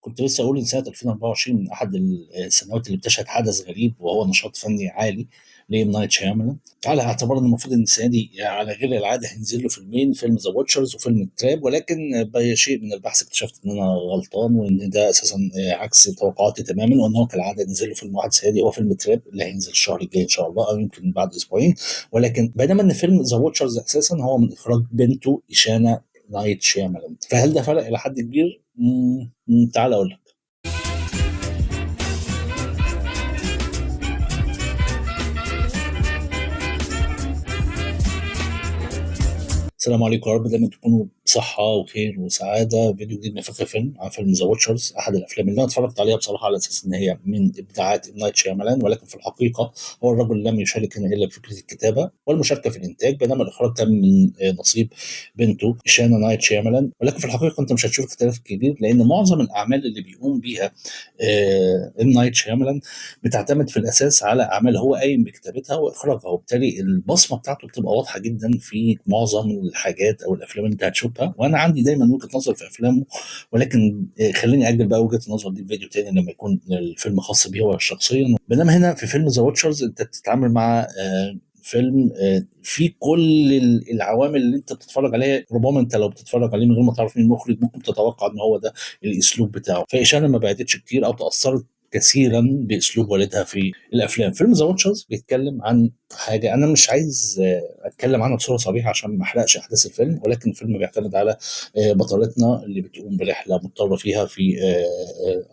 كنت لسه أقول إن سنة 2024 من أحد السنوات اللي بتشهد حدث غريب، وهو نشاط فني عالي لإم نايت شيامالان، على اعتبار إن المفروض إن السنة دي على غير العادة هينزل له فيلمين، فيلم ذا واتشرز وفيلم التراب، ولكن بشيء من البحث اكتشفت إن أنا غلطان، وإن ده أساسا عكس توقعاتي تماما، وإن هو كالعادة ينزل له فيلم واحد السنة دي، هو فيلم التراب اللي هينزل الشهر الجاي إن شاء الله، أو يمكن بعد أسبوعين. ولكن بينما إن فيلم ذا واتشرز أساسا هو من إخراج بنته إيشانا نايت شيامالان، فهل ده فرق إلى حد كبير؟ تعال أقول لك. السلام عليكم، يا رب دايما تكونوا بصحة وخير وسعادة. فيديو جديد من فكرة فيلم عن فيلم ذا واتشرز، أحد الأفلام اللي أنا اتفرجت عليها بصراحة على أساس إن هي من إبداعات إم نايت شيامالان، ولكن في الحقيقة هو الرجل لم يشارك هنا إلا بفكرة الكتابة والمشاركة في الإنتاج، بينما الإخراج كان من نصيب بنته شانا نايت شيامالان. ولكن في الحقيقة أنت مش هتشوف اختلاف كبير، لأن معظم الأعمال اللي بيقوم بيها إم نايت شيامالان بتعتمد في الأساس على أعمال هو قايم بكتابتها وإخراجها، وبالتالي البصمة بتاعته بتبقى واضحة جدا في معظم الحاجات أو الأفلام اللي أنت هتشوفها. وأنا عندي دايما وجهة نظر في أفلامه، ولكن خليني أجل بقى وجهة النظر دي فيديو تاني لما يكون الفيلم خاص بيه هو شخصيا. بينما هنا في فيلم ذا واتشرز أنت بتتعامل مع فيلم فيه كل العوامل اللي انت بتتفرج عليها. ربما انت لو بتتفرج عليه من غير ما تعرف مين المخرج ممكن تتوقع ان هو ده الاسلوب بتاعه، فإشانة ما بعدتش كتير او تاثرت كثيرا باسلوب والدها في الافلام. فيلم ذا واتشرز بيتكلم عن حاجه انا مش عايز اتكلم عنها بصوره صريحه عشان ما احرقش احداث الفيلم، ولكن الفيلم بيعتمد على بطلتنا اللي بتقوم برحله مضطره فيها في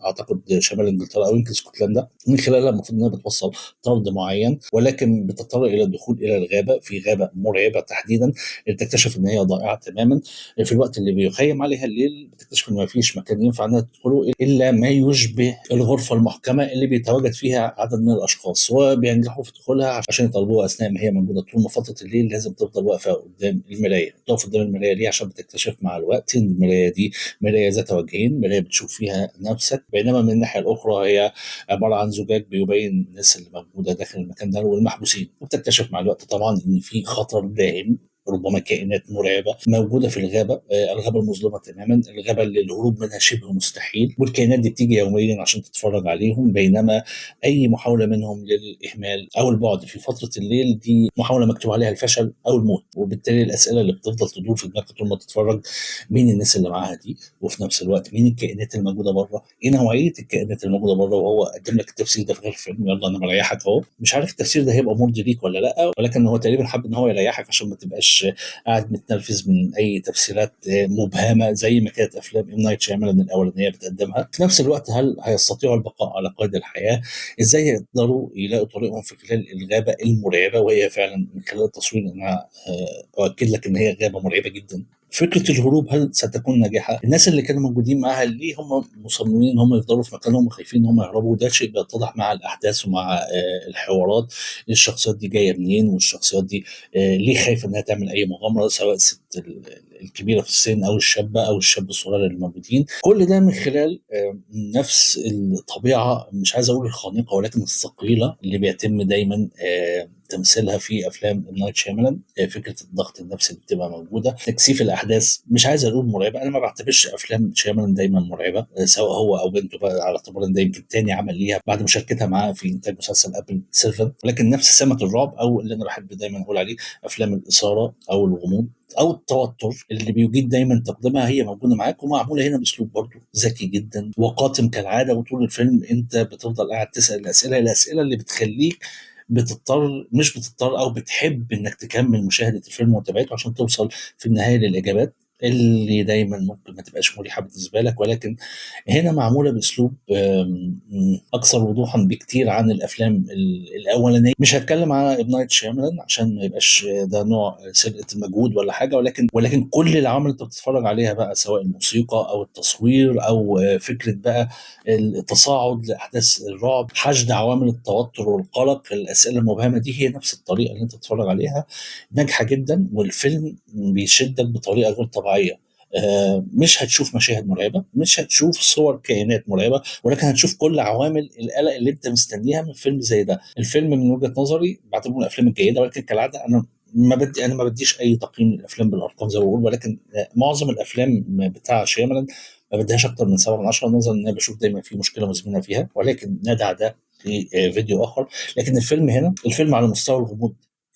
اعتقد شمال انجلترا او يمكن اسكتلندا، من خلالها المفروض انها بتوصل طرد معين، ولكن بتضطر الى الدخول الى الغابه، في غابه مرعبه تحديدا تكتشف ان هي ضائعه تماما. في الوقت اللي بيخيم عليها الليل بتكتشف ان ما فيش مكان ينفع انها تدخله الا ما يشبه الغرفه المحكمه اللي بيتواجد فيها عدد من الاشخاص، وبينجحوا في دخولها عشان يطلبوها اثناء ما هي موجوده. طول ما فتره الليل لازم تفضل واقفه قدام المرايه. تقف قدام المرايه ليه؟ عشان بتكتشف مع الوقت ان المرايه دي مرايه ذات وجهين، مرايه بتشوف فيها نفسك، بينما من الناحيه الاخرى هي عباره عن زجاج بيبين الناس اللي موجوده داخل المكان ده والمحبوسين. وبتكتشف مع الوقت طبعا ان في خطر دائم، ربما كائنات مرعبه موجوده في الغابه، الغابه المظلمه تماما، الغابه اللي الهروب منها شبه مستحيل، والكائنات دي بتيجي يوميا عشان تتفرج عليهم، بينما اي محاوله منهم للاهمال او البعد في فتره الليل دي محاوله مكتوب عليها الفشل او الموت. وبالتالي الاسئله اللي بتفضل تدور في دماغك طول ما تتفرج: مين الناس اللي معاها دي؟ وفي نفس الوقت مين الكائنات الموجوده بره؟ ايه نوعيه الكائنات الموجوده بره؟ وهو قدم لك التفسير ده في غير الفيلم. يلا انا مريحك اهو، مش عارف التفسير ده هيبقى مرضي ليك ولا لا، ولكن هو تقريبا حب ان هو يريحك عشان ما تبقاش قاعد متنرفز من اي تفسيرات مبهمه زي ما كانت افلام ام نايت شيامالان الاولانيه بتقدمها. في نفس الوقت هل هيستطيعوا البقاء على قيد الحياه؟ ازاي يقدروا يلاقوا طريقهم في خلال الغابه المرعبه؟ وهي فعلا من خلال التصوير انا اؤكد لك ان هي غابه مرعبه جدا. فكره الهروب هل ستكون ناجحه؟ الناس اللي كانوا موجودين معاها ليه هم مصممين ان هم يفضلوا في مكانهم وخايفين ان هم يهربوا؟ ده شيء بيتضح مع الاحداث ومع الحوارات. الشخصيات دي جايه منين؟ والشخصيات دي ليه خايفه انها تعمل اي مغامره، سواء الست الكبيره في السن او الشابه او الشاب الصغير اللي موجودين. كل ده من خلال نفس الطبيعه، مش عايز اقول الخانقه ولكن الثقيله اللي بيتم دايما تمثيلها في افلام نايت شيامالان. فكره الضغط النفسي اللي بتبقى موجوده، تكثيف الاحداث، مش عايز اقول مرعبه، انا ما بعتبرش افلام شيامالان دايما مرعبه، سواء هو او بنته بقى، على اعتبار ان ده يمكن تاني عمل ليها بعد مشاركتها معاه في انتاج مسلسل ابل سيرفن، ولكن نفس سمه الرعب او اللي انا بحب دايما اقول عليه افلام الاثاره او الغموض او التوتر اللي بيجيد دايما تقديمها، هي موجوده معاك ومعموله هنا باسلوب برضه ذكي جدا وقاتم كالعاده. وطول الفيلم انت بتفضل قاعد تسال الاسئله اللي بتخليك مش بتضطر او بتحب انك تكمل مشاهده الفيلم ومتابعته عشان توصل في النهايه للاجابات اللي دايما ممكن ما تبقاش مريحه بالنسبه لك، ولكن هنا معموله باسلوب اكثر وضوحا بكتير عن الافلام الاولانيه. مش هتكلم على ابن نايت شيامالان عشان ما يبقاش ده نوع سرقه المجهود ولا حاجه، ولكن كل العوامل اللي انت بتتفرج عليها بقى، سواء الموسيقى او التصوير او فكره بقى التصاعد لاحداث الرعب، حشد عوامل التوتر والقلق، الاسئله المبهمه دي، هي نفس الطريقه اللي انت بتتفرج عليها ناجحه جدا. والفيلم بيشدك بطريقه غير طبيعيه. مش هتشوف مشاهد مرعبه، مش هتشوف صور كائنات مرعبه، ولكن هتشوف كل عوامل القلق اللي انت مستنيها من فيلم زي ده. الفيلم من وجهه نظري بعتبره من الافلام الجيده، ولكن كالعاده انا ما بديش اي تقييم للافلام بالارقام زي ما بقول، ولكن معظم الافلام بتاع شيامالان ما بديهاش اكتر من 7 من 10، نظرا ان انا بشوف دايما في مشكله مزمنه فيها، ولكن ندع ده في فيديو اخر. لكن الفيلم هنا، الفيلم على مستوى الغموض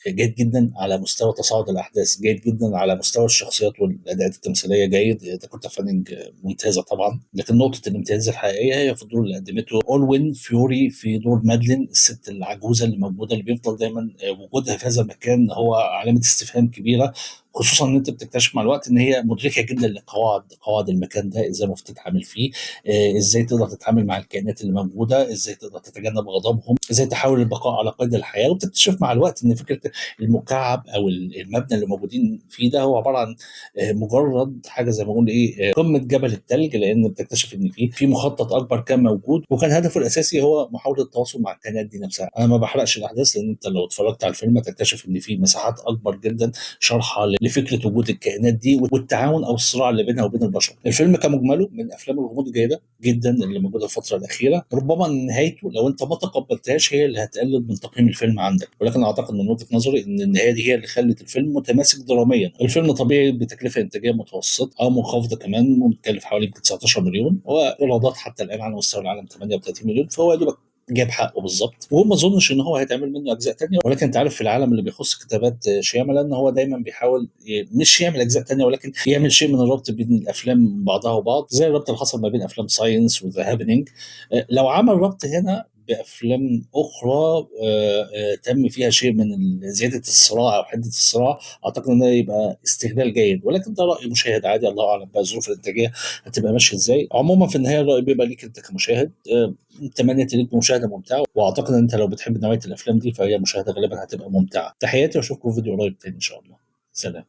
جيد جدا، على مستوى تصاعد الاحداث جيد جدا، على مستوى الشخصيات والاداءات التمثيليه جيد. داكوتا فانينج ممتازه طبعا، لكن نقطه الامتياز الحقيقيه هي في الدور اللي قدمته اولوين فيوري في دور مادلين، الست العجوزه اللي موجوده، اللي بيفضل دايما وجودها في هذا المكان هو علامه استفهام كبيره. خصوصا ان انت بتكتشف مع الوقت ان هي مدركه جدا قواعد المكان ده، ازاي المفروض تتعامل فيه، ازاي تقدر تتعامل مع الكائنات اللي موجوده، ازاي تقدر تتجنب غضبهم، ازاي تحاول البقاء على قيد الحياه. وبتكتشف مع الوقت ان فكره المكعب او المبنى اللي موجودين فيه ده هو عباره عن مجرد حاجه زي ما بقول ايه، قمه جبل الثلج، لان بتكتشف ان في مخطط اكبر كان موجود، وكان هدفه الاساسي هو محاوله التواصل مع الكائنات دي نفسها. انا ما بحرقش الاحداث، لان انت لو اتفرجت على الفيلم هتكتشف ان في مساحات اكبر جدا شرحه لفكره وجود الكائنات دي والتعاون او الصراع اللي بينها وبين البشر. الفيلم كمجمله من افلام الغموض الجيده جدا اللي موجوده الفتره الاخيره. ربما نهايته لو انت ما تقبلتهاش هي اللي هتقلل من تقييم الفيلم عندك، ولكن اعتقد من وجهه نظري ان النهايه دي هي اللي خلت الفيلم متماسك دراميا. الفيلم طبيعي بتكلفه انتاجيه متوسطه او منخفضه كمان، متكلف حوالي 19 مليون، وايرادات حتى الان على مستوى العالم 38 مليون، فهو يا دوبك جاب حقه بالظبط. وما اظنش ان هو هيتعمل منه اجزاء تانية، ولكن انت عارف في العالم اللي بيخص كتابات شيامالا هو دايما بيحاول مش يعمل اجزاء تانية، ولكن يعمل شيء من الربط بين الافلام بعضها وبعض، زي الربط اللي حصل ما بين افلام ساينس وذا هابينج. لو عمل ربط هنا بافلام اخرى تم فيها شيء من زياده الصراع او حده الصراع، اعتقد ان ده يبقى استغلال جيد. ولكن ده راي مشاهد عادي، الله اعلم بقى الظروف الانتاجيه هتبقى ماشيه ازاي. عموما في النهايه الراي بيبقى ليك انت كمشاهد. تمنيت ليك مشاهده ممتعه، واعتقد ان انت لو بتحب نوعيه الافلام دي فهي مشاهده غالبا هتبقى ممتعه. تحياتي، واشوفكم في فيديو قريب تاني ان شاء الله. سلام.